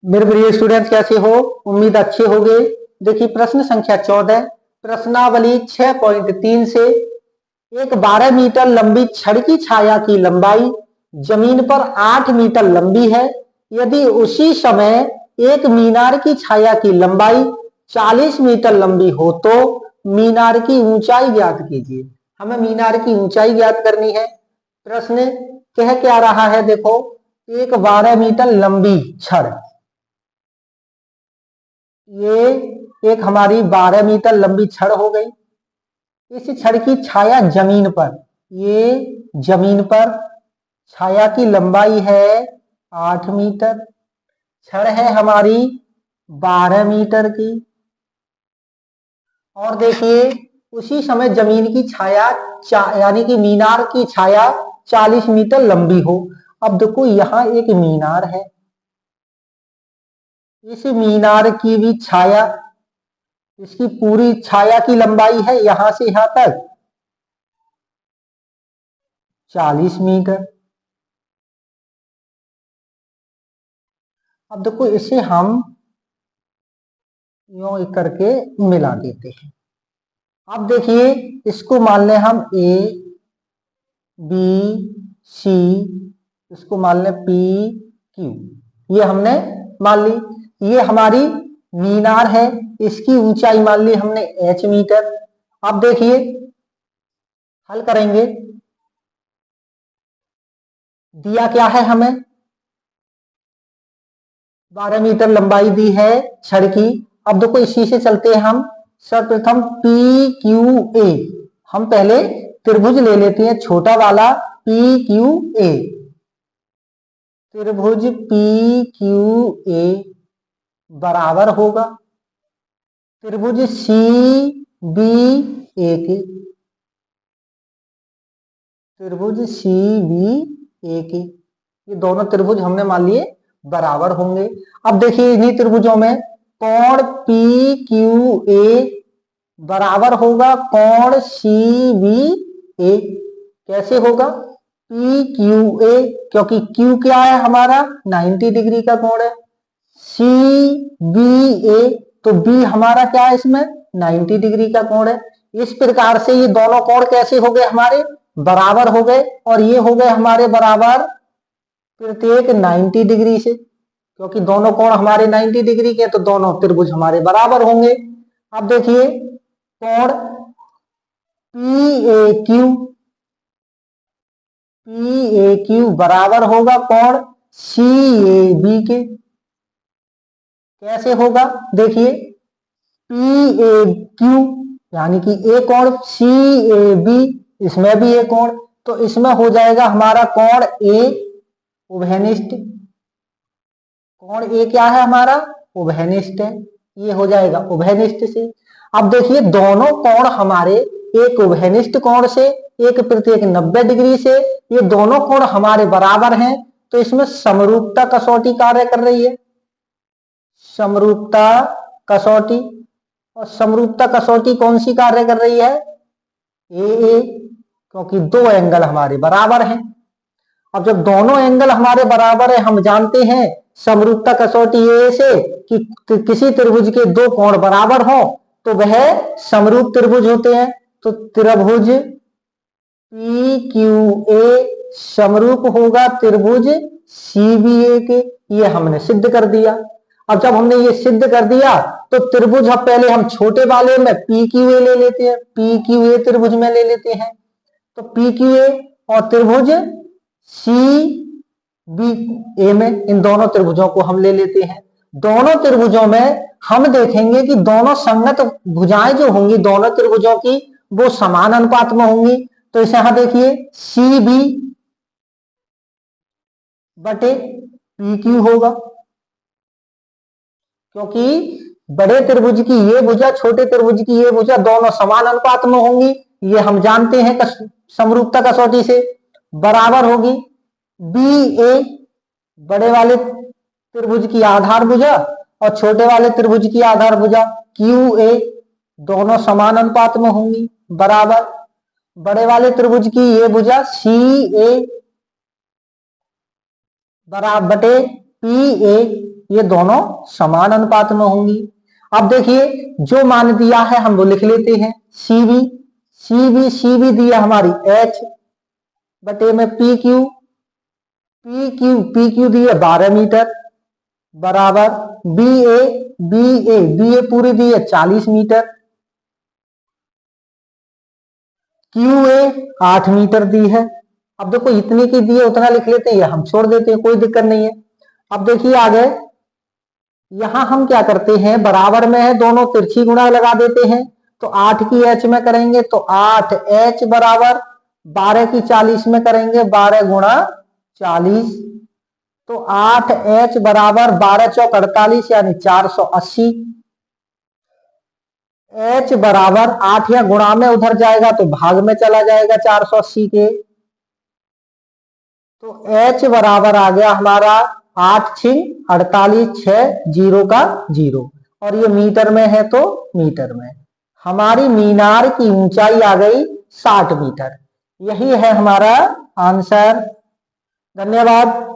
मेरे प्रिय स्टूडेंट्स, कैसे हो? उम्मीद अच्छे होंगे। देखिए प्रश्न संख्या 14, प्रश्नावली 6.3 से एक 12 मीटर लंबी छड़ की छाया की लंबाई जमीन पर 8 मीटर लंबी है। यदि उसी समय एक मीनार की छाया की लंबाई 40 मीटर लंबी हो तो मीनार की ऊंचाई ज्ञात कीजिए। हमें मीनार की ऊंचाई ज्ञात करनी है। प्रश्न कह क्या रहा है? देखो, एक 12 मीटर लंबी छड़, ये एक हमारी 12 मीटर लंबी छड़ हो गई। इस छड़ की छाया जमीन पर, ये जमीन पर छाया की लंबाई है 8 मीटर। छड़ है हमारी 12 मीटर की। और देखिए उसी समय जमीन की छाया यानी कि मीनार की छाया 40 मीटर लंबी हो। अब देखो यहां एक मीनार है, इस मीनार की भी छाया, इसकी पूरी छाया की लंबाई है यहां से यहां तक 40 मीटर। अब देखो इसे हम यूं करके मिला देते हैं। अब देखिए इसको मान लें हम ए बी सी, इसको मान लें पी क्यू, ये हमने मान ली। ये हमारी मीनार है, इसकी ऊंचाई मान ली हमने h मीटर। अब देखिए हल करेंगे। दिया क्या है हमें? 12 मीटर लंबाई दी है छड़ की। अब देखो इसी से चलते हैं हम। सर्वप्रथम पी क्यू ए, हम पहले त्रिभुज ले लेते हैं छोटा वाला पी क्यू ए। त्रिभुज पी क्यू ए बराबर होगा त्रिभुज सी बी ए के। त्रिभुज सी बी ए के, ये दोनों त्रिभुज हमने मान लिए बराबर होंगे। अब देखिए इन्हीं त्रिभुजों में कोण पी क्यू ए बराबर होगा कोण सी बी ए। कैसे होगा? पी क्यू ए, क्योंकि क्यू क्या है हमारा 90 डिग्री का कोण है। सी बी ए, तो बी हमारा क्या है इसमें 90 डिग्री का कोण है। इस प्रकार से ये दोनों कोण कैसे हो गए? हमारे बराबर हो गए। और ये हो गए हमारे बराबर प्रत्येक 90 डिग्री से, क्योंकि दोनों कोण हमारे 90 डिग्री के, तो दोनों त्रिभुज हमारे बराबर होंगे। अब देखिए कोण P A Q, P A Q बराबर होगा कोण सी ए बी के। कैसे होगा? देखिए पी ए क्यू यानी कि ए कोण सी ए बी, इसमें भी ए कोण, तो इसमें हो जाएगा हमारा कोण ए उभयनिष्ठ। कोण ए क्या है हमारा? उभयनिष्ठ है। ये हो जाएगा उभयनिष्ठ से। अब देखिए दोनों कोण हमारे, एक उभयनिष्ठ कोण से, एक प्रत्येक 90 डिग्री से, ये दोनों कोण हमारे बराबर हैं, तो इसमें समरूपता कसौटी कार्य कर रही है। समरूपता कसौटी, और समरूपता कसौटी कौन सी कार्य कर रही है? ए, क्योंकि दो एंगल हमारे बराबर हैं। अब जब दोनों एंगल हमारे बराबर है, हम जानते हैं समरूपता कसौटी ये से कि किसी त्रिभुज के दो कोण बराबर हो तो वह समरूप त्रिभुज होते हैं। तो त्रिभुज पी क्यू ए समरूप होगा त्रिभुज सी बी ए के। ये हमने सिद्ध कर दिया। अब जब हमने ये सिद्ध कर दिया तो त्रिभुज, अब पहले हम छोटे वाले में पी क्यू ए ले लेते हैं, पी क्यू ए त्रिभुज में ले लेते हैं। तो पी क्यू ए और त्रिभुज सी बी ए में, इन दोनों त्रिभुजों को हम ले लेते हैं। दोनों त्रिभुजों में हम देखेंगे कि दोनों संगत भुजाएं जो होंगी दोनों त्रिभुजों की, वो समान अनुपात में होंगी। तो इसे यहां देखिए सी बी बटे पी क्यू होगा, क्योंकि बड़े त्रिभुज की ये भुजा, छोटे त्रिभुज की ये भुजा दोनों समान अनुपात में होंगी। ये हम जानते हैं समरूपता कसौटी से। बराबर होगी बी ए, बड़े वाले त्रिभुज की आधार भुजा और छोटे वाले त्रिभुज की आधार भुजा क्यू ए, दोनों समान अनुपात में होंगी। बराबर बड़े वाले त्रिभुज की ये भुजा सी ए बराबर बटे पी ए, ये दोनों समान अनुपात में होंगी। अब देखिए जो मान दिया है हम वो लिख लेते हैं। सी बी दिया हमारी एच बटे में पी क्यू दिया 12 मीटर बराबर बी ए पूरी दी है 40 मीटर, क्यू ए 8 मीटर दी है। अब देखो इतनी की दी है उतना लिख लेते हैं, हम छोड़ देते हैं, कोई दिक्कत नहीं है। अब देखिए आगे यहां हम क्या करते हैं, बराबर में है दोनों तिरछी गुणा लगा देते हैं। तो 8 की एच में करेंगे तो 8 एच बराबर 12 की 40 में करेंगे 12 गुणा 40। तो 8 एच बराबर 12 चौक 48 यानी 480। एच बराबर 8 या गुणा में उधर जाएगा तो भाग में चला जाएगा 480 के। तो एच बराबर आ गया हमारा 8 छिंग 48 6 0 का 0 और ये मीटर में है तो मीटर में। हमारी मीनार की ऊंचाई आ गई 60 मीटर। यही है हमारा आंसर। धन्यवाद।